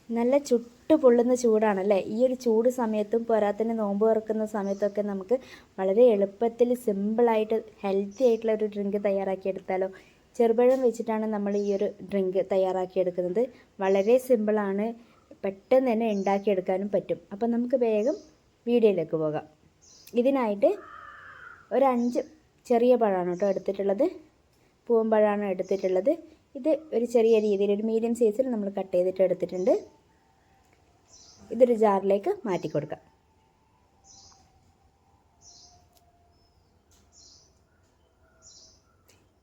നല്ല ചുട്ടു പൊള്ളുന്ന ചൂടാണല്ലേ. ഈ ഒരു ചൂട് സമയത്തും പോരാത്തതിന് നോമ്പ് തുറക്കുന്ന സമയത്തൊക്കെ നമുക്ക് വളരെ എളുപ്പത്തിൽ സിമ്പിളായിട്ട് ഹെൽത്തി ആയിട്ടുള്ള ഒരു ഡ്രിങ്ക് തയ്യാറാക്കിയെടുത്താലോ. ചെറുപഴം വെച്ചിട്ടാണ് നമ്മൾ ഈ ഒരു ഡ്രിങ്ക് തയ്യാറാക്കിയെടുക്കുന്നത്. വളരെ സിമ്പിളാണ്, പെട്ടെന്ന് തന്നെ ഉണ്ടാക്കിയെടുക്കാനും പറ്റും. അപ്പം നമുക്ക് വേഗം വീഡിയോയിലേക്ക് പോകാം. ഇതിനായിട്ട് ഒരു 5 ചെറിയ പഴമാണ് കേട്ടോ എടുത്തിട്ടുള്ളത്. പൂവമ്പഴമാണ് എടുത്തിട്ടുള്ളത്. ഇത് ഒരു ചെറിയ രീതിയിൽ ഒരു മീഡിയം സൈസിൽ നമ്മൾ കട്ട് ചെയ്തിട്ട് എടുത്തിട്ടുണ്ട്. ഇതൊരു ജാറിലേക്ക് മാറ്റി കൊടുക്കാം.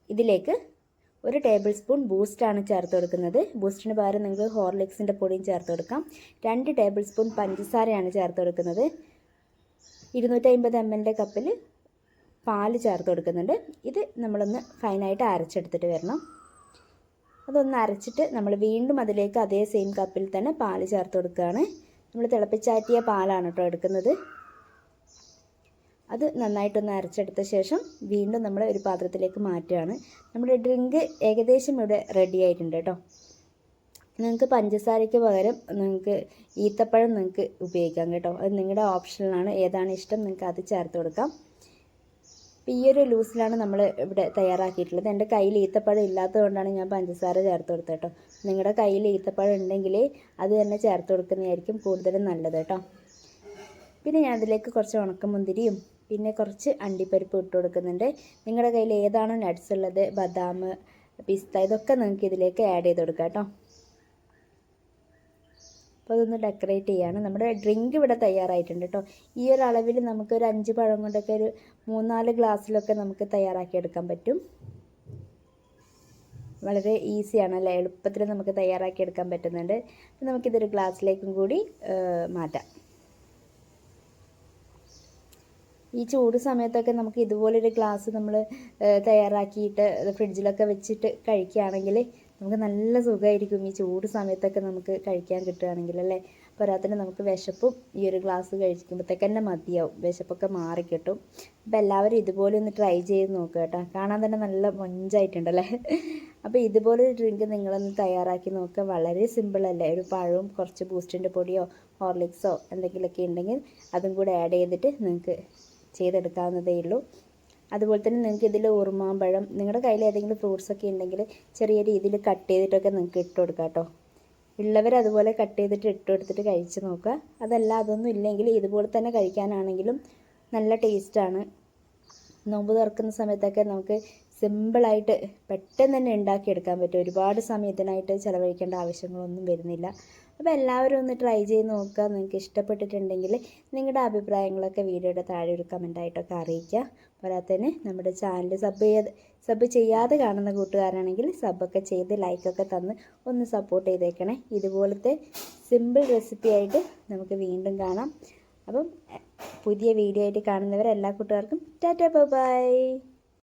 ഇതിലേക്ക് 1 ടേബിൾ സ്പൂൺ ബൂസ്റ്റാണ് ചേർത്ത് കൊടുക്കുന്നത്. ബൂസ്റ്റിന് പകരം നിങ്ങൾക്ക് ഹോർലിക്സിൻ്റെ പൊടിയും ചേർത്ത് കൊടുക്കാം. 2 ടേബിൾ സ്പൂൺ പഞ്ചസാരയാണ് ചേർത്ത് കൊടുക്കുന്നത്. 250 ml കപ്പിൽ പാല് ചേർത്ത് കൊടുക്കുന്നുണ്ട്. ഇത് നമ്മളൊന്ന് ഫൈനായിട്ട് അരച്ചെടുത്തിട്ട് വരണം. അതൊന്ന് അരച്ചിട്ട് നമ്മൾ വീണ്ടും അതിലേക്ക് അതേ സെയിം കപ്പിൽ തന്നെ പാല് ചേർത്ത് കൊടുക്കുകയാണ്. നമ്മൾ തിളപ്പിച്ചാറ്റിയ പാലാണ് കേട്ടോ എടുക്കുന്നത്. അത് നന്നായിട്ടൊന്ന് അരച്ചെടുത്ത ശേഷം വീണ്ടും നമ്മൾ ഒരു പാത്രത്തിലേക്ക് മാറ്റുകയാണ്. നമ്മുടെ ഡ്രിങ്ക് ഏകദേശം ഇവിടെ റെഡി ആയിട്ടുണ്ട് കേട്ടോ. നിങ്ങൾക്ക് പഞ്ചസാരയ്ക്ക് പകരം നിങ്ങൾക്ക് ഈത്തപ്പഴം നിങ്ങൾക്ക് ഉപയോഗിക്കാം കേട്ടോ. അത് നിങ്ങളുടെ ഓപ്ഷനിലാണ്, ഏതാണ് ഇഷ്ടം നിങ്ങൾക്ക് അത് ചേർത്ത് കൊടുക്കാം. അപ്പോൾ ഈ ഒരു ലൂസിലാണ് നമ്മൾ ഇവിടെ തയ്യാറാക്കിയിട്ടുള്ളത്. എൻ്റെ കയ്യിൽ ഈത്തപ്പഴം ഇല്ലാത്തതുകൊണ്ടാണ് ഞാൻ പഞ്ചസാര ചേർത്ത് കൊടുത്തത് കേട്ടോ. നിങ്ങളുടെ കയ്യിൽ ഈത്തപ്പഴം ഉണ്ടെങ്കിൽ അത് തന്നെ ചേർത്ത് കൊടുക്കുന്നതായിരിക്കും കൂടുതലും നല്ലത് കേട്ടോ. പിന്നെ ഞാൻ അതിലേക്ക് കുറച്ച് ഉണക്കമുന്തിരിയും പിന്നെ കുറച്ച് അണ്ടിപ്പരിപ്പ് ഇട്ട് കൊടുക്കുന്നുണ്ട്. നിങ്ങളുടെ കയ്യിൽ ഏതാണോ നട്ട്സ് ഉള്ളത്, ബദാം, പിസ്ത, ഇതൊക്കെ നിങ്ങൾക്ക് ഇതിലേക്ക് ആഡ് ചെയ്ത് കൊടുക്കാം കേട്ടോ. അപ്പോൾ അതൊന്ന് ഡെക്കറേറ്റ് ചെയ്യാണ്. നമ്മുടെ ഡ്രിങ്ക് ഇവിടെ തയ്യാറായിട്ടുണ്ട് കേട്ടോ. ഈ ഒരു അളവിൽ നമുക്കൊരു 5 പഴം കൊണ്ടൊക്കെ ഒരു 3-4 ഗ്ലാസ്സിലൊക്കെ നമുക്ക് തയ്യാറാക്കിയെടുക്കാൻ പറ്റും. വളരെ ഈസിയാണ് അല്ലേ, എളുപ്പത്തിൽ നമുക്ക് തയ്യാറാക്കിയെടുക്കാൻ പറ്റുന്നുണ്ട്. അപ്പോൾ നമുക്കിതൊരു ഗ്ലാസ്സിലേക്കും കൂടി മാറ്റാം. ഈ ചൂട് സമയത്തൊക്കെ നമുക്ക് ഇതുപോലൊരു ഗ്ലാസ് നമ്മൾ തയ്യാറാക്കിയിട്ട് ഫ്രിഡ്ജിലൊക്കെ വെച്ചിട്ട് കഴിക്കുകയാണെങ്കിൽ നമുക്ക് നല്ല സുഖമായിരിക്കും. ഈ ചൂട് സമയത്തൊക്കെ നമുക്ക് കഴിക്കാൻ കിട്ടുകയാണെങ്കിൽ അല്ലേ. പോരാത്തതിന് നമുക്ക് വിശപ്പും ഈ ഒരു ഗ്ലാസ് കഴിക്കുമ്പോഴത്തേക്ക് തന്നെ മതിയാവും, വിശപ്പൊക്കെ മാറിക്കിട്ടും. അപ്പോൾ എല്ലാവരും ഇതുപോലെ ഒന്ന് ട്രൈ ചെയ്ത് നോക്കുക കേട്ടോ. കാണാൻ തന്നെ നല്ല മൊഞ്ചായിട്ടുണ്ടല്ലേ. അപ്പോൾ ഇതുപോലൊരു ഡ്രിങ്ക് നിങ്ങളൊന്ന് തയ്യാറാക്കി നോക്കുക. വളരെ സിമ്പിളല്ലേ. ഒരു പഴവും കുറച്ച് ബൂസ്റ്റിൻ്റെ പൊടിയോ ഹോർലിക്സോ എന്തെങ്കിലുമൊക്കെ ഉണ്ടെങ്കിൽ അതും കൂടെ ആഡ് ചെയ്തിട്ട് നിങ്ങൾക്ക് ചെയ്തെടുക്കാവുന്നതേ ഉള്ളൂ. അതുപോലെ തന്നെ നിങ്ങൾക്ക് ഇതിൽ ഉറുമാമ്പഴം, നിങ്ങളുടെ കയ്യിൽ ഏതെങ്കിലും ഫ്രൂട്ട്സൊക്കെ ഉണ്ടെങ്കിൽ ചെറിയ രീതിയിൽ കട്ട് ചെയ്തിട്ടൊക്കെ നിങ്ങൾക്ക് ഇട്ട് കൊടുക്കാം കേട്ടോ. ഉള്ളവർ അതുപോലെ കട്ട് ചെയ്തിട്ട് ഇട്ട് കൊടുത്തിട്ട് കഴിച്ച് നോക്കുക. അതല്ല അതൊന്നും ഇല്ലെങ്കിൽ ഇതുപോലെ തന്നെ കഴിക്കാനാണെങ്കിലും നല്ല ടേസ്റ്റാണ്. നോമ്പ് തുറക്കുന്ന സമയത്തൊക്കെ നമുക്ക് സിമ്പിളായിട്ട് പെട്ടെന്ന് തന്നെ ഉണ്ടാക്കിയെടുക്കാൻ പറ്റും. ഒരുപാട് സമയത്തിനായിട്ട് ചിലവഴിക്കേണ്ട ആവശ്യങ്ങളൊന്നും വരുന്നില്ല. അപ്പോൾ എല്ലാവരും ഒന്ന് ട്രൈ ചെയ്ത് നോക്കുക. നിങ്ങൾക്ക് ഇഷ്ടപ്പെട്ടിട്ടുണ്ടെങ്കിൽ നിങ്ങളുടെ അഭിപ്രായങ്ങളൊക്കെ വീഡിയോയുടെ താഴെ ഒരു കമൻറ്റായിട്ടൊക്കെ അറിയിക്കുക. പോരാത്തതിന് നമ്മുടെ ചാനൽ സബ് ചെയ്യാതെ കാണുന്ന കൂട്ടുകാരാണെങ്കിൽ സബ്ബൊക്കെ ചെയ്ത് ലൈക്കൊക്കെ തന്ന് ഒന്ന് സപ്പോർട്ട് ചെയ്തേക്കണേ. ഇതുപോലത്തെ സിമ്പിൾ റെസിപ്പി ആയിട്ട് നമുക്ക് വീണ്ടും കാണാം. അപ്പം പുതിയ വീഡിയോ ആയിട്ട് കാണുന്നവർ എല്ലാ കൂട്ടുകാർക്കും ടാറ്റാ ബൈ.